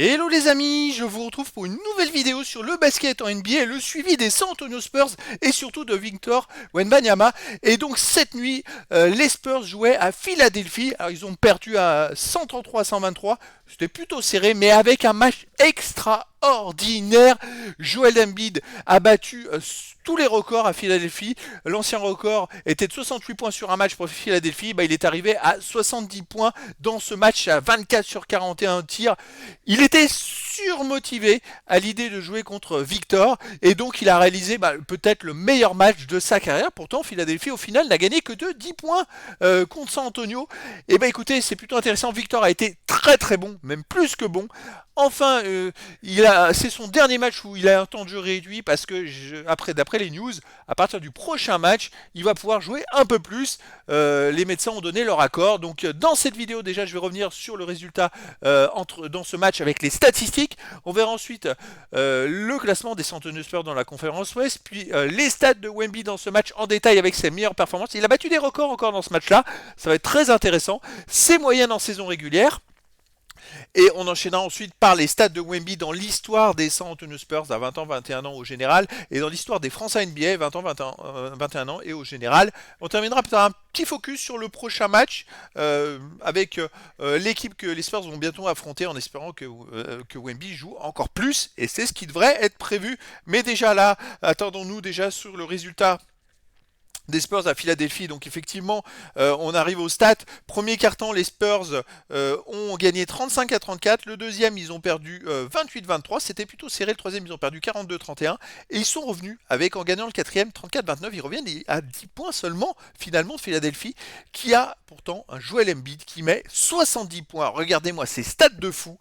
Hello les amis, je vous retrouve pour une nouvelle vidéo sur le basket en NBA, le suivi des San Antonio Spurs et surtout de Victor Wembanyama. Et donc cette nuit, les Spurs jouaient à Philadelphie. Alors ils ont perdu à 133 à 123. C'était plutôt serré, mais avec un match extraordinaire. Joel Embiid a battu tous les records à Philadelphie. L'ancien record était de 68 points sur un match pour Philadelphie. Il est arrivé à 70 points dans ce match à 24 sur 41 tirs. Il était surmotivé à l'idée de jouer contre Victor et donc il a réalisé peut-être le meilleur match de sa carrière. Pourtant, Philadelphie au final n'a gagné que de 10 points contre San Antonio. Et écoutez, c'est plutôt intéressant. Victor a été très très bon, même plus que bon. Enfin, c'est son dernier match où il a un temps de jeu réduit parce que d'après les news, à partir du prochain match, il va pouvoir jouer un peu plus. Les médecins ont donné leur accord. Donc, dans cette vidéo, déjà, je vais revenir sur le résultat dans ce match avec les statistiques. On verra ensuite le classement des San Antonio Spurs dans la conférence Ouest, puis les stats de Wemby dans ce match en détail avec ses meilleures performances. Il a battu des records encore dans ce match-là. Ça va être très intéressant. Ses moyennes en saison régulière. Et on enchaînera ensuite par les stats de Wemby dans l'histoire des San Antonio Spurs à 20 ans, 21 ans au général, et dans l'histoire des Français NBA 20 ans, 21 ans et au général. On terminera par un petit focus sur le prochain match avec l'équipe que les Spurs vont bientôt affronter en espérant que Wemby joue encore plus, et c'est ce qui devrait être prévu. Mais déjà là, attendons-nous déjà sur le résultat des Spurs à Philadelphie. Donc effectivement, on arrive au stats. Premier quart-temps, les Spurs ont gagné 35 à 34. Le deuxième, ils ont perdu 28-23. C'était plutôt serré. Le troisième, ils ont perdu 42-31. Et ils sont revenus avec, en gagnant le quatrième, 34-29. Ils reviennent à 10 points seulement, finalement, de Philadelphie, qui a pourtant un Joel Embiid qui met 70 points. Regardez-moi ces stats de fou.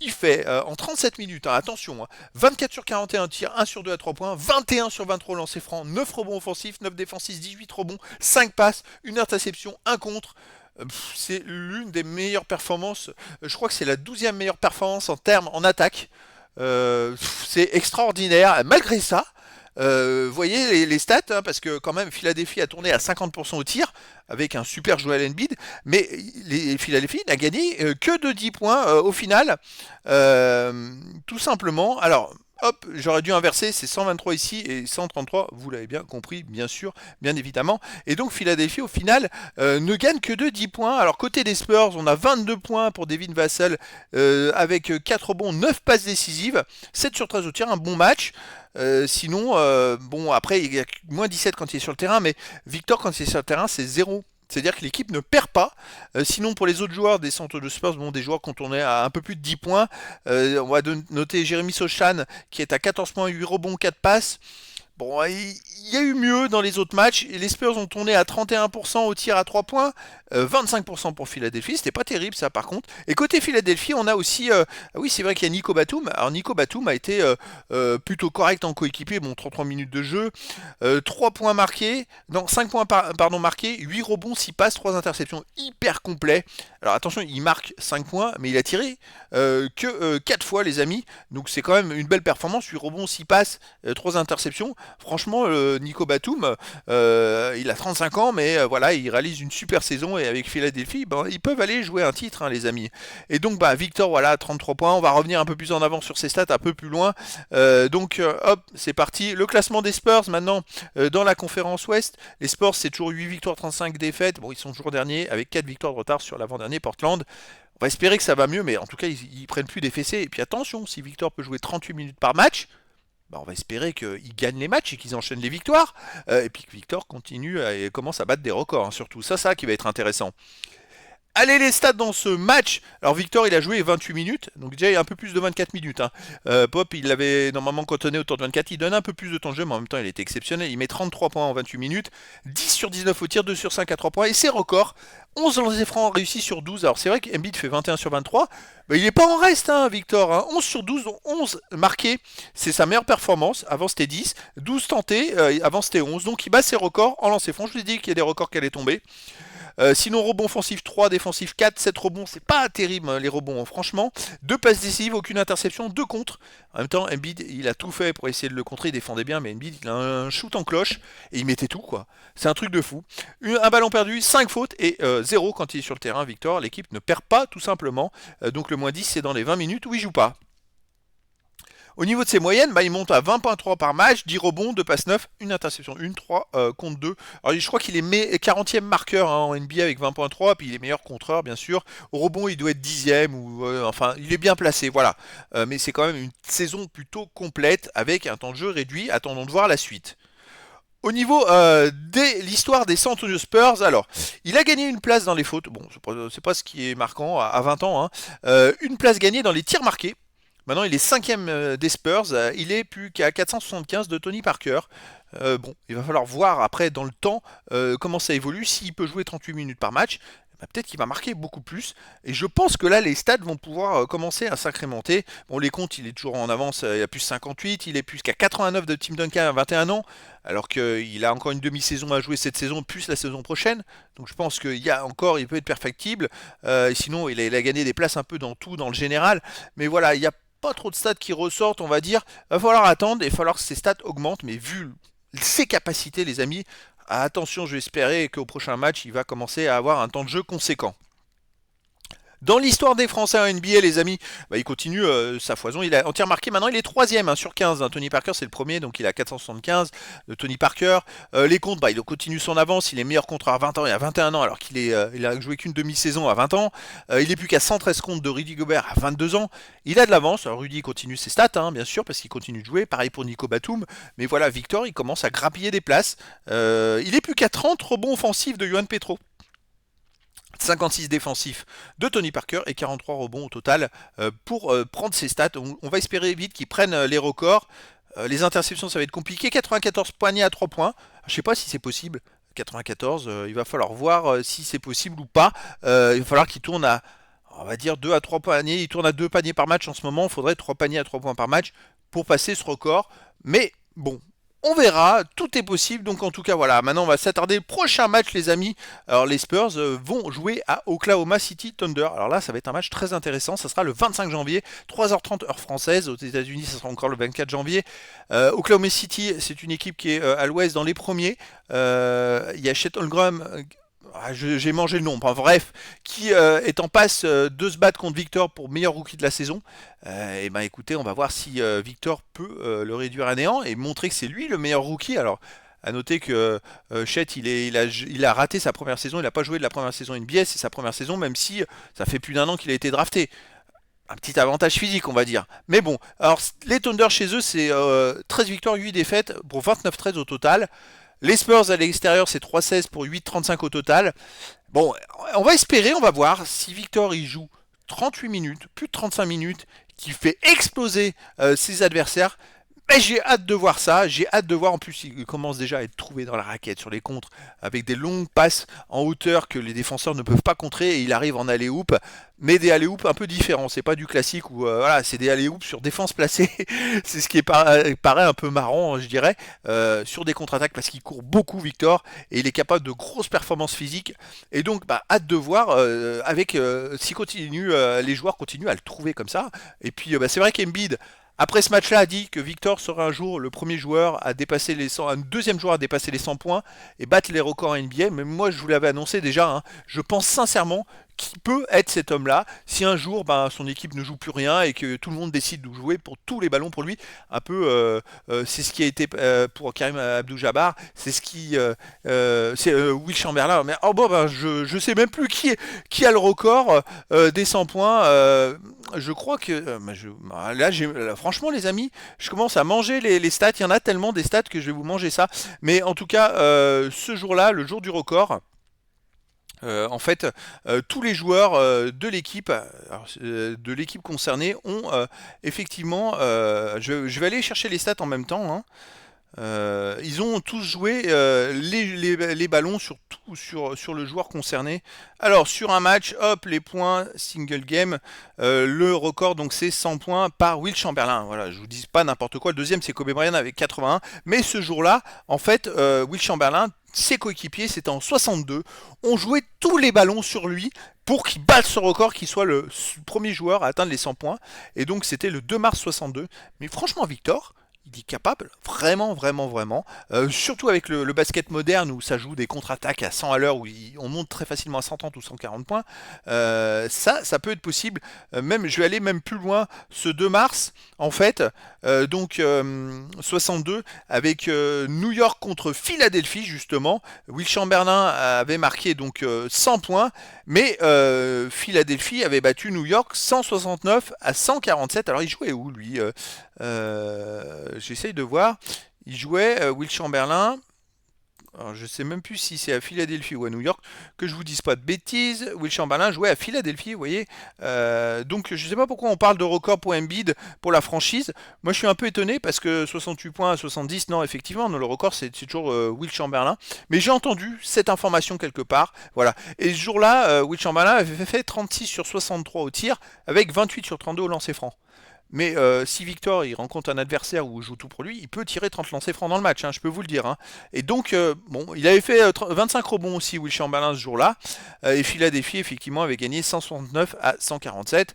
Il fait en 37 minutes, attention, 24 sur 41 tirs, 1 sur 2 à 3 points, 21 sur 23 lancers francs, 9 rebonds offensifs, 9 défensifs, 18 rebonds, 5 passes, une interception, 1 contre. C'est l'une des meilleures performances. Je crois que c'est la 12e meilleure performance en attaque. C'est extraordinaire. Malgré ça, voyez les stats, parce que quand même Philadelphie a tourné à 50% au tir avec un super Joel Embiid, mais Philadelphie n'a gagné que de 10 points au final, tout simplement. Alors hop, j'aurais dû inverser, c'est 123 ici et 133, vous l'avez bien compris, bien sûr, bien évidemment. Et donc Philadelphie, au final, ne gagne que de 10 points. Alors côté des Spurs, on a 22 points pour Devin Vassell, avec 4 rebonds, 9 passes décisives, 7 sur 13 au tir, un bon match. Sinon, bon, après, il y a moins 17 quand il est sur le terrain, mais Victor, quand il est sur le terrain, c'est 0. C'est-à-dire que l'équipe ne perd pas. Sinon, pour les autres joueurs des centres de Spurs, bon, des joueurs qui ont tourné à un peu plus de 10 points, on va noter Jérémy Sochan qui est à 14 points, 8 rebonds, 4 passes. Bon, il y a eu mieux dans les autres matchs. Les Spurs ont tourné à 31% au tir à 3 points, 25% pour Philadelphie. C'était pas terrible ça par contre. Et côté Philadelphie, on a aussi... oui, c'est vrai qu'il y a Nico Batum. Alors Nico Batum a été plutôt correct en coéquipier. Bon, 33 minutes de jeu. 3 points marqués. Non, 5 points pardon, marqués. 8 rebonds, 6 passes, 3 interceptions. Hyper complet. Alors attention, il marque 5 points, mais il a tiré que 4 fois les amis. Donc c'est quand même une belle performance. 8 rebonds, 6 passes, 3 interceptions. Franchement, Nico Batum, il a 35 ans, mais voilà, il réalise une super saison et avec Philadelphie, ils peuvent aller jouer un titre, les amis. Et donc, Victor, voilà, 33 points. On va revenir un peu plus en avant sur ses stats, un peu plus loin. Hop, c'est parti. Le classement des Spurs, maintenant, dans la conférence Ouest. Les Spurs, c'est toujours 8 victoires, 35 défaites. Bon, ils sont toujours derniers, avec 4 victoires de retard sur l'avant-dernier, Portland. On va espérer que ça va mieux, mais en tout cas, ils prennent plus des fessées. Et puis attention, si Victor peut jouer 38 minutes par match, on va espérer qu'ils gagnent les matchs et qu'ils enchaînent les victoires. Et puis que Victor continue et commence à battre des records, surtout. Ça qui va être intéressant. Allez, les stats dans ce match. Alors Victor, il a joué 28 minutes, donc déjà il y a un peu plus de 24 minutes. Pop, il l'avait normalement cantonné autour de 24, il donne un peu plus de temps de jeu, mais en même temps il était exceptionnel. Il met 33 points en 28 minutes, 10 sur 19 au tir, 2 sur 5 à 3 points, et ses records, 11 lancers francs réussis sur 12. Alors c'est vrai qu'Embiid fait 21 sur 23, il n'est pas en reste, Victor. 11 sur 12, 11 marqués, c'est sa meilleure performance. Avant c'était 10, 12 tentés, avant c'était 11, donc il bat ses records en lancers francs. Je vous ai dit qu'il y a des records qui allaient tomber. Sinon, rebond offensif 3, défensif 4, 7 rebonds, c'est pas terrible les rebonds, hein, franchement. 2 passes décisives, aucune interception, 2 contres. En même temps, Embiid, il a tout fait pour essayer de le contrer, il défendait bien, mais Embiid, il a un shoot en cloche et il mettait tout, quoi. C'est un truc de fou. Un ballon perdu, 5 fautes et 0 quand il est sur le terrain, Victor. L'équipe ne perd pas, tout simplement. Donc le moins 10, c'est dans les 20 minutes où il joue pas. Au niveau de ses moyennes, il monte à 20,3 par match, 10 rebonds, 2 passes 9, une interception, 3 contre 2. Alors je crois qu'il est 40e marqueur en NBA avec 20,3, puis il est meilleur contreur bien sûr. Au rebond, il doit être 10e, ou enfin, il est bien placé, voilà. Mais c'est quand même une saison plutôt complète avec un temps de jeu réduit. Attendons de voir la suite. Au niveau de l'histoire des San Antonio Spurs, alors, il a gagné une place dans les fautes. Bon, c'est pas ce qui est marquant à 20 ans. Hein. Une place gagnée dans les tirs marqués. Maintenant, il est 5e des Spurs. Il est plus qu'à 475 de Tony Parker. Bon, il va falloir voir après dans le temps comment ça évolue. S'il peut jouer 38 minutes par match, peut-être qu'il va marquer beaucoup plus. Et je pense que là, les stats vont pouvoir commencer à s'incrémenter. Bon, les comptes, il est toujours en avance. Il a plus 58. Il est plus qu'à 89 de Tim Duncan à 21 ans. Alors qu'il a encore une demi-saison à jouer cette saison, plus la saison prochaine. Donc je pense qu'il y a encore, il peut être perfectible. Sinon, il a gagné des places un peu dans tout, dans le général. Mais voilà, il y a pas trop de stats qui ressortent, on va dire. Il va falloir attendre et il va falloir que ces stats augmentent, mais vu ses capacités, les amis, attention, je vais espérer qu'au prochain match, il va commencer à avoir un temps de jeu conséquent. Dans l'histoire des Français en NBA, les amis, il continue sa foison. Il a en tir marqué, maintenant il est 3e sur 15. Hein. Tony Parker, c'est le premier, donc il a 475 de Tony Parker. Les comptes, il continue son avance. Il est meilleur contreur à 20 ans et à 21 ans, alors il a joué qu'une demi-saison à 20 ans. Il est plus qu'à 113 comptes de Rudy Gobert à 22 ans. Il a de l'avance. Rudy continue ses stats, hein, bien sûr, parce qu'il continue de jouer. Pareil pour Nico Batum. Mais voilà, Victor, il commence à grappiller des places. Il est plus qu'à 30 rebonds offensifs de Yohan Petro. 56 défensifs de Tony Parker et 43 rebonds au total pour prendre ses stats. On va espérer vite qu'ils prennent les records. Les interceptions, ça va être compliqué. 94 paniers à 3 points. Je ne sais pas si c'est possible. 94, il va falloir voir si c'est possible ou pas. Il va falloir qu'il tourne à, on va dire, 2 à 3 paniers. Il tourne à 2 paniers par match en ce moment. Il faudrait 3 paniers à 3 points par match pour passer ce record. Mais bon, on verra, tout est possible, donc en tout cas voilà, maintenant on va s'attarder, prochain match les amis, alors les Spurs vont jouer à Oklahoma City Thunder, alors là ça va être un match très intéressant, ça sera le 25 janvier, 3h30 heure française, aux États-Unis ça sera encore le 24 janvier, Oklahoma City c'est une équipe qui est à l'ouest dans les premiers, il y a Chet Holmgren, j'ai mangé le nom, enfin, bref, qui est en passe de se battre contre Victor pour meilleur rookie de la saison. Et ben écoutez, on va voir si Victor peut le réduire à néant et montrer que c'est lui le meilleur rookie. Alors, à noter que Chet, il a raté sa première saison, il n'a pas joué de la première saison NBA, c'est sa première saison, même si ça fait plus d'un an qu'il a été drafté. Un petit avantage physique, on va dire. Mais bon, alors les Thunder chez eux, c'est 13 victoires, 8 défaites pour 29-13 au total. Les Spurs à l'extérieur, c'est 3-16 pour 8-35 au total. Bon, on va espérer, on va voir si Victor il joue 38 minutes, plus de 35 minutes, qui fait exploser ses adversaires. Mais j'ai hâte de voir ça, j'ai hâte de voir, en plus il commence déjà à être trouvé dans la raquette sur les contres, avec des longues passes en hauteur que les défenseurs ne peuvent pas contrer, et il arrive en alley-oop, mais des alley-oop un peu différents, c'est pas du classique où voilà, c'est des alley-oop sur défense placée, c'est ce qui paraît un peu marrant je dirais, sur des contre-attaques parce qu'il court beaucoup Victor, et il est capable de grosses performances physiques, et donc hâte de voir si les joueurs continuent à le trouver comme ça, et puis c'est vrai qu'Embiid, après ce match-là, a dit que Victor sera un jour le premier joueur à dépasser les 100, un deuxième joueur à dépasser les 100 points et battre les records en NBA. Mais moi, je vous l'avais annoncé déjà. Hein, je pense sincèrement qu'il peut être cet homme-là si un jour son équipe ne joue plus rien et que tout le monde décide de jouer pour tous les ballons pour lui. Un peu, c'est ce qui a été pour Karim Abdul-Jabbar. C'est ce qui, c'est Will Chamberlain. Mais je sais même plus qui a le record des 100 points. Je crois que là, franchement les amis, je commence à manger les stats. Il y en a tellement des stats que je vais vous manger ça. Mais en tout cas, ce jour-là, le jour du record. En fait, tous les joueurs de l'équipe concernée ont effectivement, je vais aller chercher les stats en même temps. Hein. Ils ont tous joué les ballons sur le joueur concerné. Alors sur un match, hop, les points, single game, le record donc c'est 100 points par Will Chamberlain. Voilà, je vous dis pas n'importe quoi. Le deuxième c'est Kobe Bryant avec 81. Mais ce jour-là, en fait, Will Chamberlain ses coéquipiers, c'était en 62. On jouait tous les ballons sur lui pour qu'il batte ce record, qu'il soit le premier joueur à atteindre les 100 points. Et donc c'était le 2 mars 62. Mais franchement, Victor, il est capable, vraiment, vraiment, vraiment. Surtout avec le basket moderne où ça joue des contre-attaques à 100 à l'heure, où on monte très facilement à 130 ou 140 points. Ça peut être possible. Même, je vais aller même plus loin. Ce 2 mars, en fait, 62, avec New York contre Philadelphie, justement. Will Chamberlain avait marqué donc 100 points, mais Philadelphie avait battu New York 169 à 147. Alors il jouait où, lui J'essaye de voir. Il jouait Will Chamberlain. Alors, je sais même plus si c'est à Philadelphie ou à New York, que je vous dise pas de bêtises. Will Chamberlain jouait à Philadelphie, vous voyez. Donc je sais pas pourquoi on parle de record pour Embiid pour la franchise. Moi je suis un peu étonné parce que 68 points à 70, non effectivement, non, le record c'est toujours Will Chamberlain. Mais j'ai entendu cette information quelque part, voilà. Et ce jour-là, Will Chamberlain avait fait 36 sur 63 au tir, avec 28 sur 32 au lancer franc. Mais si Victor il rencontre un adversaire où il joue tout pour lui, il peut tirer 30 lancers francs dans le match, hein, je peux vous le dire. Hein. Et donc, bon, il avait fait 25 rebonds aussi, Will Chamberlain, ce jour-là. Et Philadelphie, effectivement, avait gagné 169 à 147.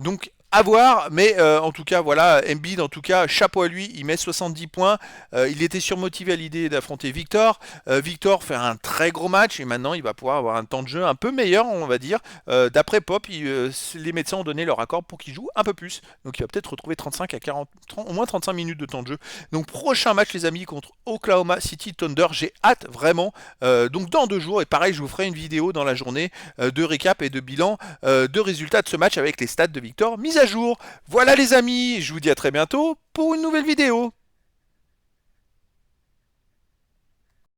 Donc, à voir, mais en tout cas, voilà, Embiid, en tout cas, chapeau à lui, il met 70 points. Il était surmotivé à l'idée d'affronter Victor. Victor fait un très gros match et maintenant il va pouvoir avoir un temps de jeu un peu meilleur, on va dire. D'après Pop, les médecins ont donné leur accord pour qu'il joue un peu plus. Donc il va peut-être retrouver 35 à 40, 30, au moins 35 minutes de temps de jeu. Donc prochain match, les amis, contre Oklahoma City Thunder. J'ai hâte vraiment. Donc dans 2 jours, et pareil, je vous ferai une vidéo dans la journée de récap et de bilan de résultats de ce match avec les stats de Victor mis à jour. Voilà les amis, je vous dis à très bientôt pour une nouvelle vidéo.